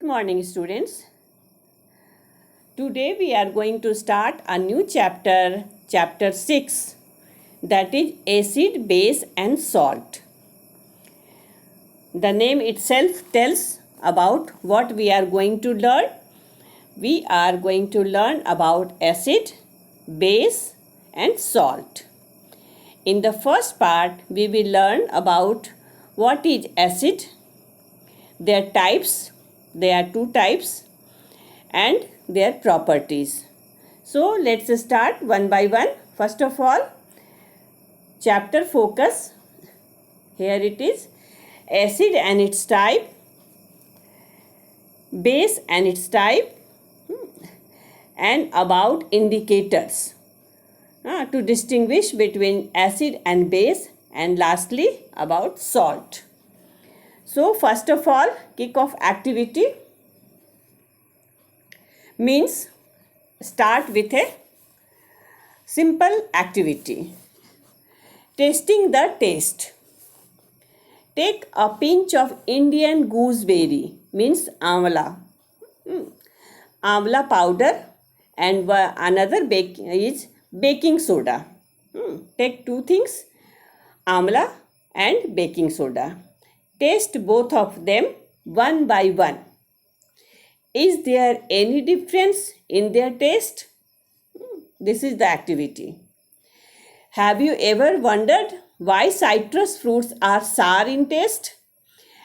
Good morning, students. Today we are going to start a new chapter, chapter 6, that is acid, base and salt. The name itself tells about what we are going to learn. We are going to learn about acid, base and salt. In the first part, we will learn about what is acid, their types. There are two types and their properties. So let's start one by one. First of all, chapter focus. Here it is. Acid and its type, base and its type, and about indicators to distinguish between acid and base, and lastly about salt. So first of all, kick off activity means start with a simple activity. Tasting the taste. Take a pinch of Indian gooseberry means amla. Amla powder and another is baking soda. Take two things, amla and baking soda. Taste both of them one by one. Is there any difference in their taste? This is the activity. Have you ever wondered why citrus fruits are sour in taste?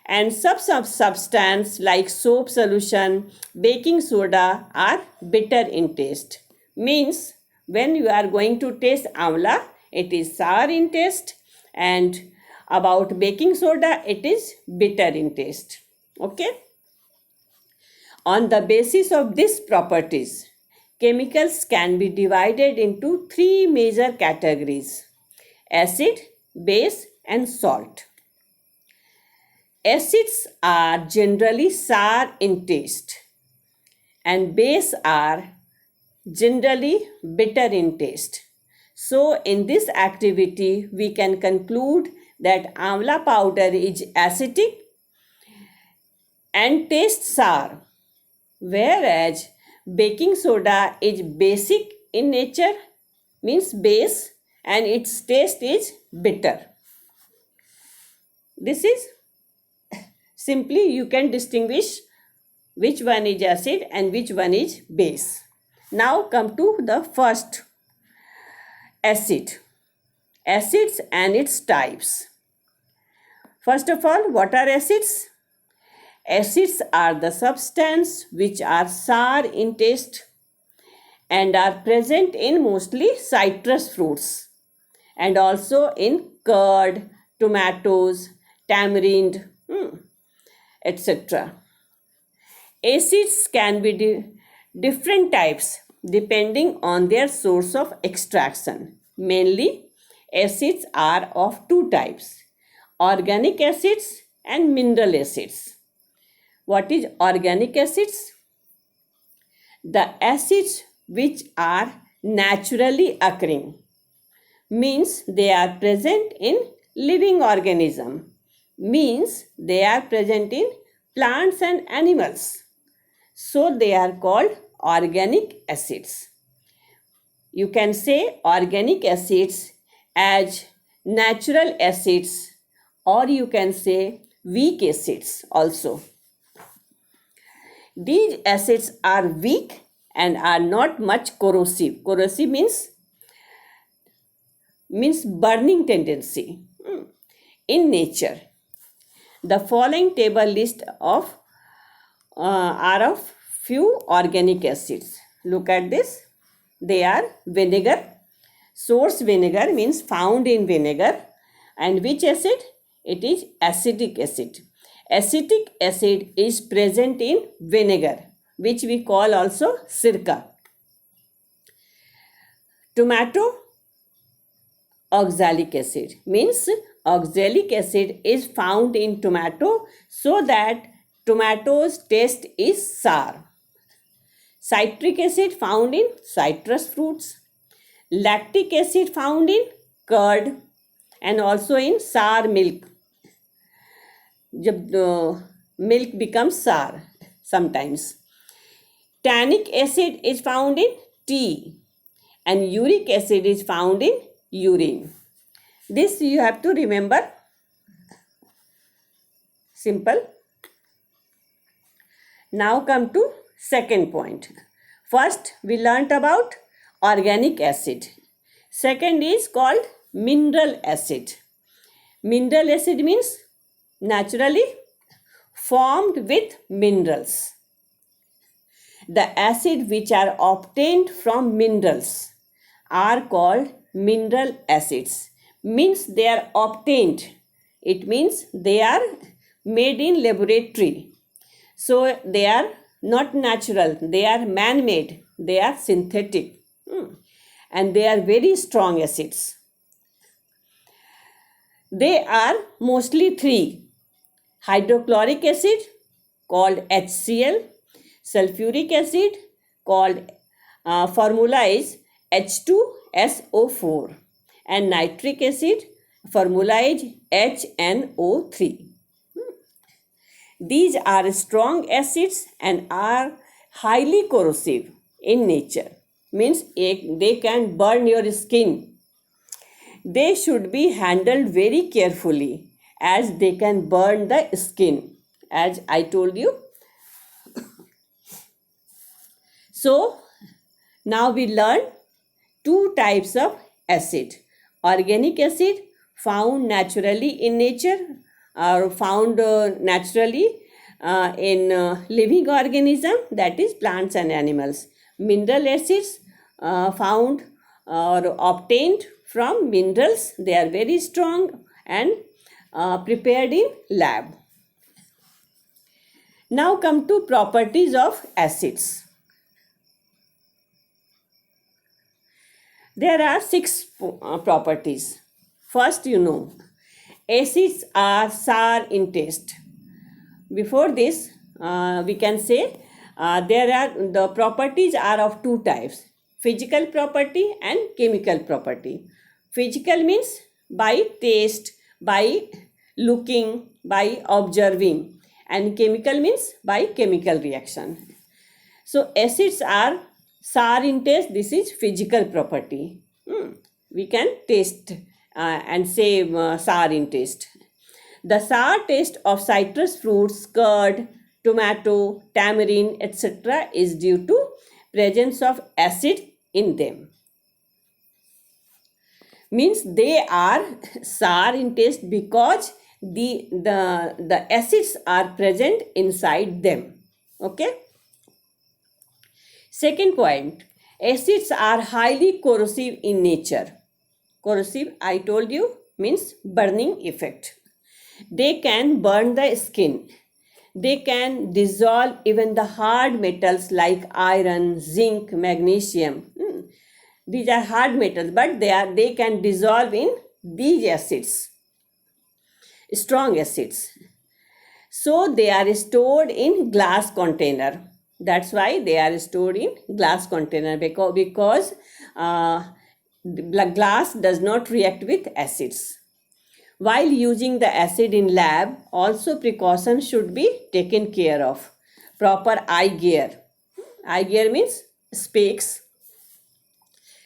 And some substance like soap solution, baking soda are bitter in taste. Means when you are going to taste amla, it is sour in taste, and about baking soda, it is bitter in taste. Okay? On the basis of these properties, chemicals can be divided into three major categories: acid, base and salt. Acids are generally sour in taste and base are generally bitter in taste. So in this activity, we can conclude that amla powder is acidic and tastes sour, whereas baking soda is basic in nature, means base, and its taste is bitter. This is simply you can distinguish which one is acid and which one is base. Now come to the first, acid. Acids and its types. First of all, what are acids? Acids are the substances which are sour in taste and are present in mostly citrus fruits and also in curd, tomatoes, tamarind, etc. Acids can be different types depending on their source of extraction. Mainly, acids are of two types: organic acids and mineral acids. What is organic acids? The acids which are naturally occurring, means they are present in living organism, means they are present in plants and animals. So they are called organic acids. You can say organic acids as natural acids, or you can say weak acids also. These acids are weak and are not much corrosive. Corrosive means burning tendency in nature. The following table list of are of few organic acids. Look at this. They are vinegar. Source vinegar means found in vinegar. And which acid? It is acetic acid. Acetic acid is present in vinegar, which we call also sirka. Tomato, oxalic acid, means oxalic acid is found in tomato, so that tomato's taste is sour. Citric acid found in citrus fruits. Lactic acid found in curd and also in sour milk. जब milk becomes sour, sometimes. Tannic acid is found in tea and uric acid is found in urine. This you have to remember. Simple. Now come to second point. First we learnt about organic acid. Second is called mineral acid. Mineral acid means naturally formed with minerals. The acid which are obtained from minerals are called mineral acids. Means they are obtained. It means they are made in laboratory. So they are not natural. They are man-made. They are synthetic. And they are very strong acids. They are mostly three. Hydrochloric acid called HCl. Sulfuric acid called formula is H2SO4. And nitric acid formula is HNO3. These are strong acids and are highly corrosive in nature. Means they can burn your skin. They should be handled very carefully as they can burn the skin, as I told you. So now we learn two types of acid. Organic acid found naturally in nature or found naturally in living organism, that is plants and animals. Mineral acids found or obtained from minerals. They are very strong and prepared in lab. Now come to properties of acids. There are 6 properties. First, acids are sour in taste. Before this, we can say the properties are of two types: physical property and chemical property. Physical means by taste, by looking, by observing, and chemical means by chemical reaction. So acids are sour in taste. This is physical property. We can taste and say sour in taste. The sour taste of citrus fruits, curd, tomato, tamarind, etc. is due to presence of acid in them. Means they are sour in taste because the acids are present inside them. Okay. Second point, acids are highly corrosive in nature. Corrosive, I told you, means burning effect. They can burn the skin. They can dissolve even the hard metals like iron, zinc, magnesium. These are hard metals, but they can dissolve in these acids, strong acids. So they are stored in glass container. That's why they are stored in glass container, because glass does not react with acids. While using the acid in lab, also precautions should be taken care of. Proper eye gear. Eye gear means specs,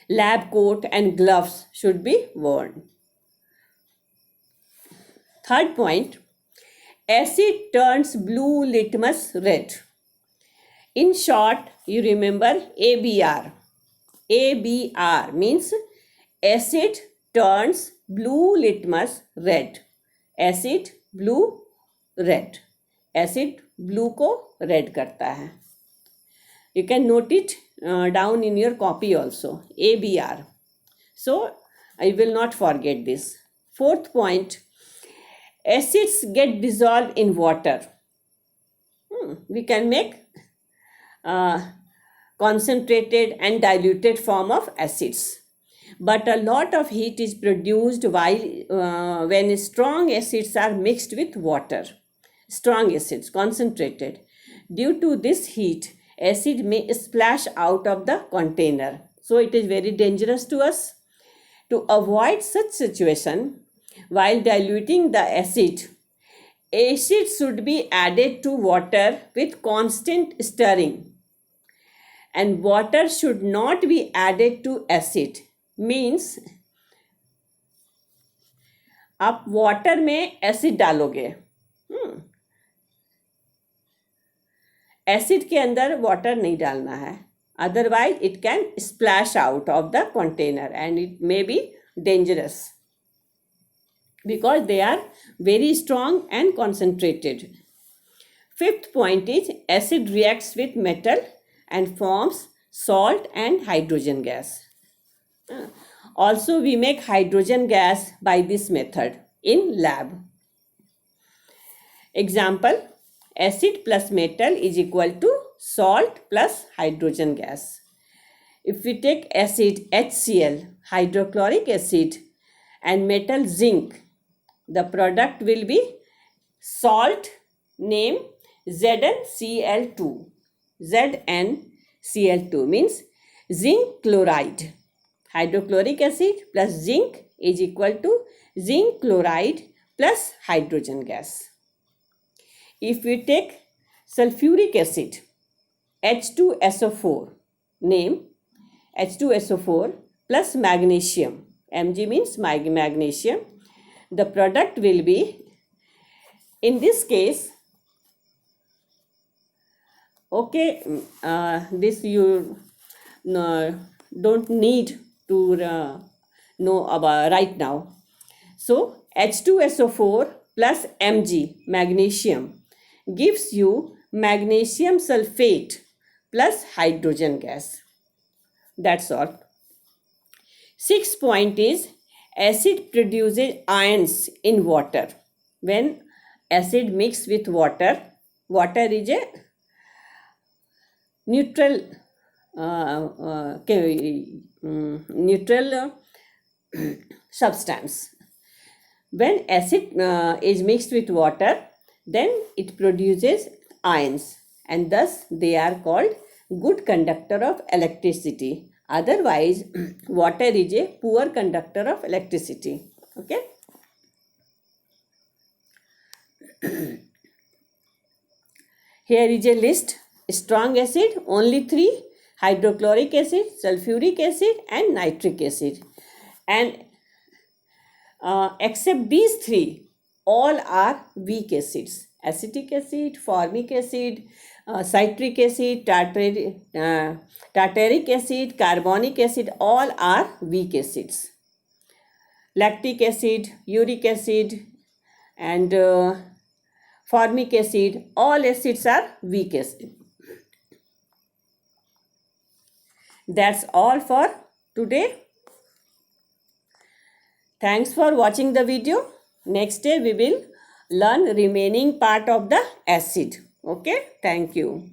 lab coat and gloves should be worn. Third point, acid turns blue litmus red. In short, you remember ABR. ABR means acid turns blue litmus red. Acid blue red. Acid blue को red करता है. You can note it down in your copy also. ABR. So I will not forget this. Fourth point, acids get dissolved in water. We can make concentrated and diluted form of acids. But a lot of heat is produced when strong acids are mixed with water. Strong acids, concentrated. Due to this heat, acid may splash out of the container. So it is very dangerous to us. To avoid such situation, while diluting the acid, acid should be added to water with constant stirring, and water should not be added to acid. Means आप water में acid डालोगे, acid के अंदर water नहीं डालना है, otherwise it can splash out of the container and it may be dangerous because they are very strong and concentrated. Fifth point is acid reacts with metal and forms salt and hydrogen gas. Also we make hydrogen gas by this method in lab. Example, acid plus metal is equal to salt plus hydrogen gas. If we take acid HCl, hydrochloric acid, and metal zinc, the product will be salt, name ZnCl2. ZnCl2 means zinc chloride. Hydrochloric acid plus zinc is equal to zinc chloride plus hydrogen gas. If we take sulfuric acid, H2SO4, name H2SO4 plus magnesium, Mg means magnesium, the product will be, in this case, okay, this you don't need to know about right now. So H2SO4 plus Mg, magnesium, gives you magnesium sulfate plus hydrogen gas. That's all. Sixth point is acid produces ions in water. When acid mixes with water, water is a neutral substance. When acid is mixed with water, then it produces ions and thus they are called good conductor of electricity. Otherwise, water is a poor conductor of electricity. Okay. Here is a list. Strong acid, only 3: hydrochloric acid, sulfuric acid and nitric acid. And except these 3, all are weak acids. Acetic acid, formic acid, citric acid, tartaric acid, carbonic acid, all are weak acids. Lactic acid, uric acid and formic acid, all acids are weak acid. That's all for today. Thanks for watching the video. Next day we will learn remaining part of the acid. Okay, thank you.